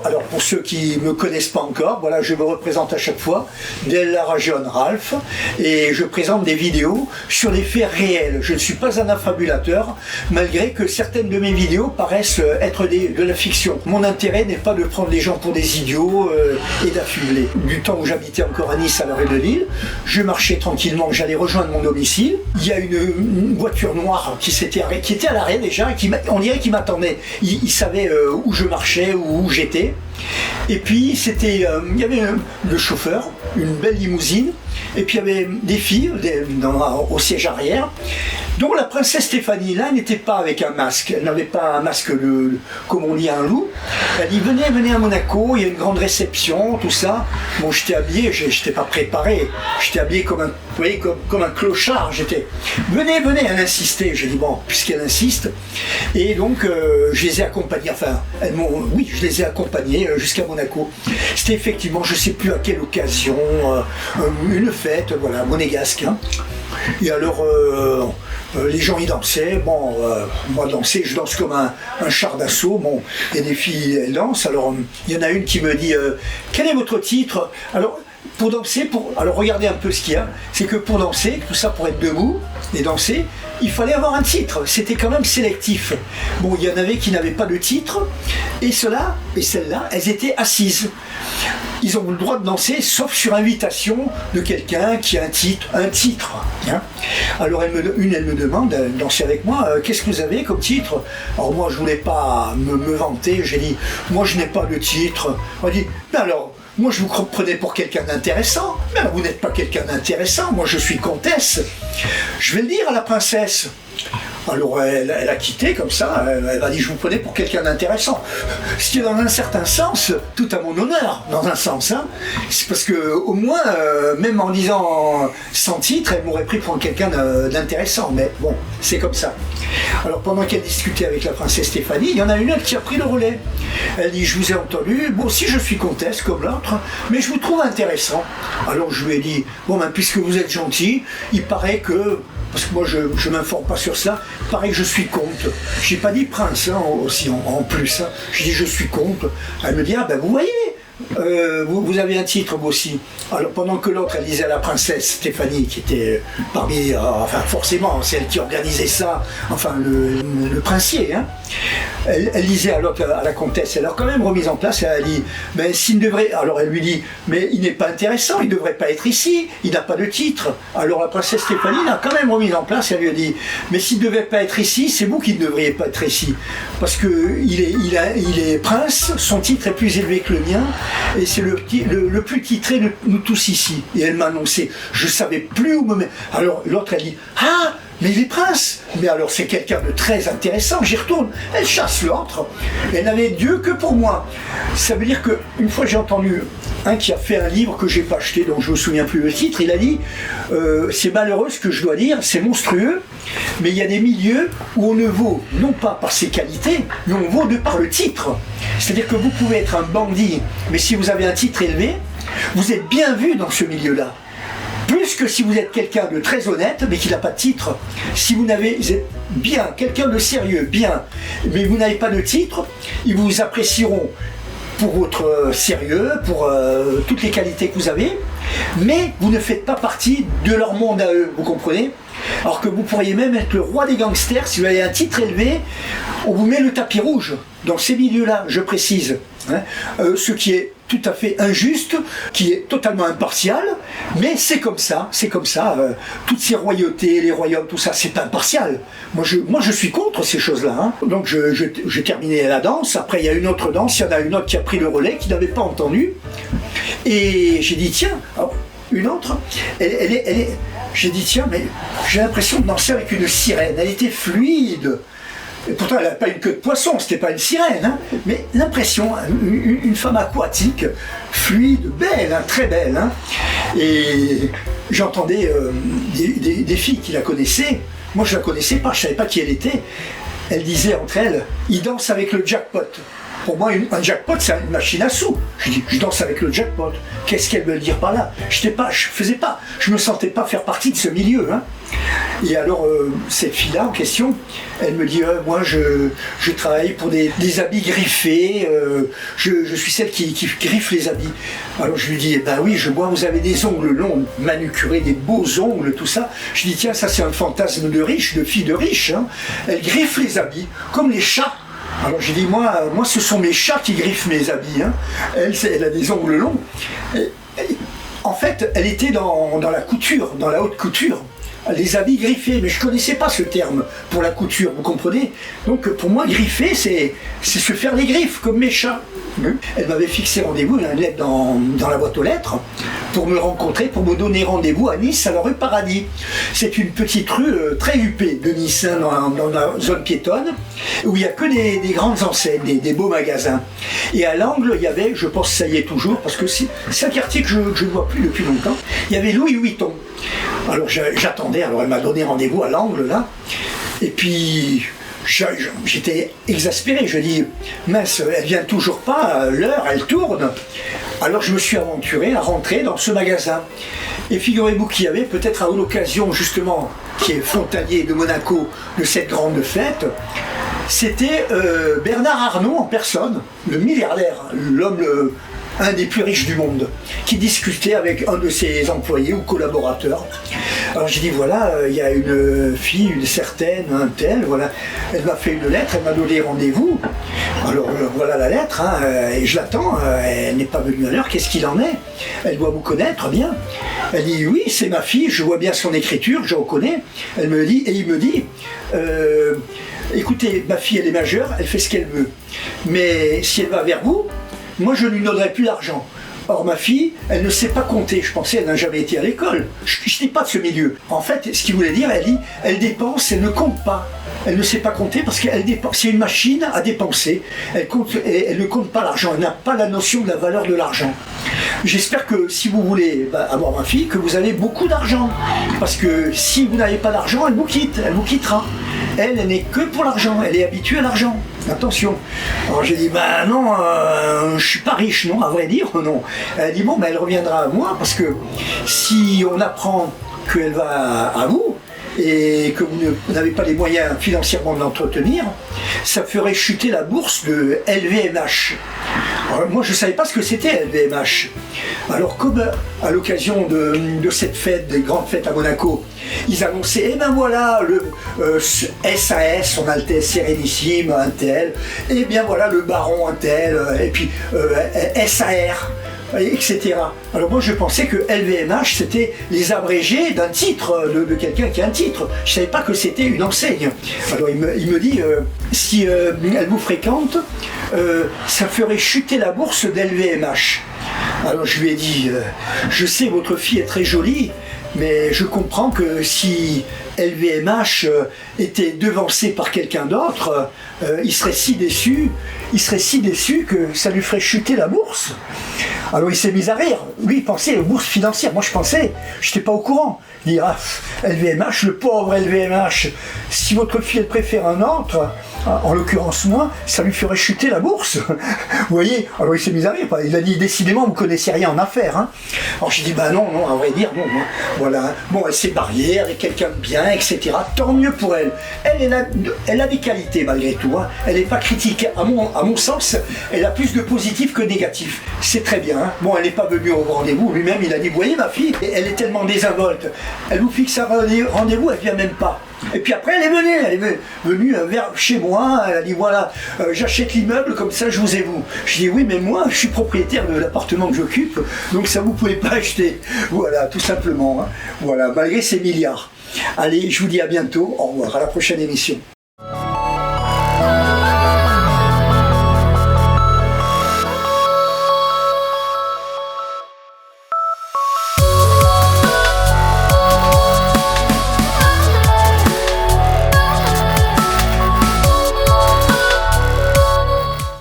Alors pour ceux qui ne me connaissent pas encore, voilà, je me représente à chaque fois, Della Ragione Ralph, et je présente des vidéos sur des faits réels. Je ne suis pas un affabulateur, malgré que certaines de mes vidéos paraissent être de la fiction. Mon intérêt n'est pas de prendre les gens pour des idiots et d'affubler. Du temps où j'habitais encore à Nice, à l'arrêt de Lille, je marchais tranquillement, j'allais rejoindre mon domicile. Il y a une voiture noire qui était à l'arrêt déjà, et on dirait qu'il m'attendait. Il savait où je marchais, où j'étais. Et puis il y avait le chauffeur, une belle limousine, et puis il y avait des filles au siège arrière, dont la princesse Stéphanie là n'était pas avec un masque, elle n'avait pas un masque comme on dit un loup. Elle dit venez à Monaco, il y a une grande réception, tout ça. Bon, j'étais habillé, j'étais pas préparé, j'étais habillé comme un clochard, venez, elle insistait, j'ai dit bon, puisqu'elle insiste, et donc je les ai accompagnés, je les ai accompagnés jusqu'à Monaco. C'était effectivement, je sais plus à quelle occasion, une fête, voilà, monégasque, hein. Et alors les gens y dansaient, bon, moi je danse comme un char d'assaut, bon, il y a des filles, elles dansent, alors il y en a une qui me dit quel est votre titre? Alors pour danser, alors regardez un peu ce qu'il y a, c'est que pour danser, tout ça pour être debout et danser, il fallait avoir un titre, c'était quand même sélectif. Bon, il y en avait qui n'avaient pas de titre, et ceux-là, et celles-là, elles étaient assises. Ils ont le droit de danser, sauf sur invitation de quelqu'un qui a un titre. Hein. Alors elle me demande de danser avec moi, qu'est-ce que vous avez comme titre? Alors moi je voulais pas me vanter, j'ai dit, moi je n'ai pas de titre. On dit, mais alors, moi je vous prenais pour quelqu'un d'intéressant, mais alors, vous n'êtes pas quelqu'un d'intéressant, moi je suis comtesse. Je vais le dire à la princesse. Alors elle a quitté comme ça, elle m'a dit je vous prenais pour quelqu'un d'intéressant. Ce qui est dans un certain sens, tout à mon honneur, dans un sens, hein. C'est parce que au moins, même en disant sans titre, elle m'aurait pris pour quelqu'un d'intéressant, mais bon, c'est comme ça. Alors pendant qu'elle discutait avec la princesse Stéphanie, il y en a une autre qui a pris le relais. Elle dit je vous ai entendu, bon si je suis comtesse comme l'autre, mais je vous trouve intéressant. Alors je lui ai dit, bon ben puisque vous êtes gentil, il paraît que, parce que moi je ne m'informe pas sur ça, il paraît que je suis comte. J'ai pas dit prince hein, aussi en plus, hein. Je dis je suis comte. Elle me dit ah ben vous voyez, vous avez un titre vous aussi. Alors pendant que l'autre elle disait à la princesse Stéphanie qui était parmi, enfin forcément c'est elle qui organisait ça, enfin le princier, hein. Elle disait à l'autre, à la comtesse, elle a quand même remise en place, elle a dit, mais s'il devrait, alors elle lui dit, mais il n'est pas intéressant, il ne devrait pas être ici, il n'a pas de titre. Alors la princesse Stéphanie l'a quand même remise en place, elle lui a dit, mais s'il ne devait pas être ici, c'est vous qui ne devriez pas être ici, parce qu'il est prince, son titre est plus élevé que le mien, et c'est le plus titré de nous tous ici. Et elle m'a annoncé, je ne savais plus où me mettre. Alors l'autre elle dit, ah mais il est prince, mais alors c'est quelqu'un de très intéressant, j'y retourne. Elle chasse l'autre, elle n'avait Dieu que pour moi. Ça veut dire qu'une fois j'ai entendu un qui a fait un livre que j'ai pas acheté, dont je me souviens plus le titre, il a dit c'est malheureux ce que je dois dire, c'est monstrueux, mais il y a des milieux où on ne vaut non pas par ses qualités, mais on vaut de par le titre. C'est-à-dire que vous pouvez être un bandit, mais si vous avez un titre élevé, vous êtes bien vu dans ce milieu-là. Plus que si vous êtes quelqu'un de très honnête, mais qui n'a pas de titre. Si vous êtes bien, quelqu'un de sérieux, bien, mais vous n'avez pas de titre, ils vous apprécieront pour votre sérieux, pour toutes les qualités que vous avez, mais vous ne faites pas partie de leur monde à eux, vous comprenez? Alors que vous pourriez même être le roi des gangsters, si vous avez un titre élevé, on vous met le tapis rouge. Dans ces milieux-là, je précise, hein, ce qui est tout à fait injuste, qui est totalement impartial, mais c'est comme ça, toutes ces royautés, les royaumes, tout ça, c'est impartial. Moi je suis contre ces choses-là, hein. Donc j'ai terminé la danse, après il y a une autre danse, il y en a une autre qui a pris le relais, qui n'avait pas entendu, et j'ai dit tiens, alors, une autre, j'ai dit tiens, mais j'ai l'impression de danser avec une sirène, elle était fluide. Et pourtant, elle n'avait pas une queue de poisson, c'était pas une sirène, hein, mais l'impression, une femme aquatique, fluide, belle, hein, très belle. Hein, et j'entendais des filles qui la connaissaient. Moi, je la connaissais pas, je savais pas qui elle était. Elles disaient entre elles, ils dansent avec le jackpot. Pour moi, un jackpot, c'est une machine à sous. Je dis, je danse avec le jackpot. Qu'est-ce qu'elle veut dire par là? Je me sentais pas faire partie de ce milieu. Hein. Et alors, cette fille-là en question, elle me dit moi je travaille pour des habits griffés, je suis celle qui griffe les habits. Alors je lui dis ben oui, je vois, vous avez des ongles longs, manucurés, des beaux ongles, tout ça. Je dis tiens, ça c'est un fantasme de riche, de fille de riche, hein. Elle griffe les habits, comme les chats. Alors j'ai dit moi ce sont mes chats qui griffent mes habits, hein. Elle a des ongles longs. En fait, elle était dans la couture, dans la haute couture. Les habits griffés, mais je ne connaissais pas ce terme pour la couture, vous comprenez? Donc pour moi, griffer, c'est se faire les griffes, comme mes chats. Elle m'avait fixé rendez-vous, une lettre dans la boîte aux lettres, pour me rencontrer, pour me donner rendez-vous à Nice, à la rue Paradis. C'est une petite rue très huppée de Nice, hein, dans la zone piétonne, où il n'y a que des grandes enseignes, des beaux magasins. Et à l'angle, il y avait, je pense que ça y est toujours, parce que c'est un quartier que je ne vois plus depuis longtemps, il y avait Louis Vuitton. Alors j'attendais, alors elle m'a donné rendez-vous à l'angle là, et puis j'étais exaspéré, je dis mince, elle vient toujours pas, l'heure elle tourne. Alors je me suis aventuré à rentrer dans ce magasin. Et figurez-vous qu'il y avait peut-être à l'occasion justement, qui est frontalier de Monaco, de cette grande fête, c'était Bernard Arnault en personne, le milliardaire, l'homme un des plus riches du monde, qui discutait avec un de ses employés ou collaborateurs. Alors j'ai dit voilà, il y a une fille, une certaine, un tel, voilà, elle m'a fait une lettre, elle m'a donné rendez-vous. Alors voilà la lettre, hein, et je l'attends, elle n'est pas venue à l'heure, qu'est-ce qu'il en est? Elle doit vous connaître bien. Elle dit oui, c'est ma fille, je vois bien son écriture, je reconnais. Elle me dit, et il me dit écoutez, ma fille elle est majeure, elle fait ce qu'elle veut, mais si elle va vers vous, moi je ne lui donnerai plus d'argent. Or ma fille, elle ne sait pas compter, je pensais qu'elle n'a jamais été à l'école, je n'étais pas de ce milieu. En fait, ce qu'il voulait dire, elle dit, elle dépense, elle ne compte pas. Elle ne sait pas compter parce qu'elle dépense, c'est une machine à dépenser. Elle ne compte pas l'argent, elle n'a pas la notion de la valeur de l'argent. J'espère que si vous voulez avoir ma fille, que vous avez beaucoup d'argent. Parce que si vous n'avez pas d'argent, elle vous quitte, elle vous quittera. Elle n'est que pour l'argent, elle est habituée à l'argent. Attention. Alors j'ai dit, ben non, je suis pas riche, non, à vrai dire, non. Elle dit, bon, ben elle reviendra à moi, parce que si on apprend qu'elle va à vous, et que vous n'avez pas les moyens financièrement de l'entretenir, ça ferait chuter la bourse de LVMH. Alors, moi, je ne savais pas ce que c'était LVMH. Alors, comme à l'occasion de cette fête, des grandes fêtes à Monaco, ils annonçaient, eh ben voilà, le SAS, son Altesse Sérénissime, un tel, et bien voilà, le baron, un tel, et puis SAR, etc. Alors moi je pensais que LVMH c'était les abrégés d'un titre, de quelqu'un qui a un titre. Je ne savais pas que c'était une enseigne. Alors il me dit, si elle vous fréquente, ça ferait chuter la bourse d'LVMH. Alors je lui ai dit, je sais votre fille est très jolie, mais je comprends que si LVMH était devancé par quelqu'un d'autre, il serait si déçu que ça lui ferait chuter la bourse. Alors il s'est mis à rire. Lui il pensait aux bourses financières. Moi je pensais, je n'étais pas au courant. Il dit LVMH, le pauvre LVMH, si votre fille elle préfère un autre, en l'occurrence moi, ça lui ferait chuter la bourse. Vous voyez? Alors il s'est mis à rire. Il a dit décidément vous ne connaissez rien en affaires. Hein. Alors j'ai dit non, à vrai dire non. Voilà. Bon, elle s'est mariée avec quelqu'un de bien, etc. Tant mieux pour elle. Elle a des qualités malgré tout. Hein. Elle n'est pas critique. À mon sens, elle a plus de positif que de négatif. C'est très bien. Hein. Bon, elle n'est pas venue au rendez-vous. Lui-même, il a dit, vous voyez ma fille, elle est tellement désinvolte. Elle vous fixe un rendez-vous, elle ne vient même pas. Et puis après, elle est venue vers chez moi, elle a dit, voilà, j'achète l'immeuble, comme ça, je vous ai vous. Je dis, oui, mais moi, je suis propriétaire de l'appartement que j'occupe, donc ça, vous ne pouvez pas acheter. Voilà, tout simplement. Hein. Voilà, malgré ces milliards. Allez, je vous dis à bientôt. Au revoir, à la prochaine émission.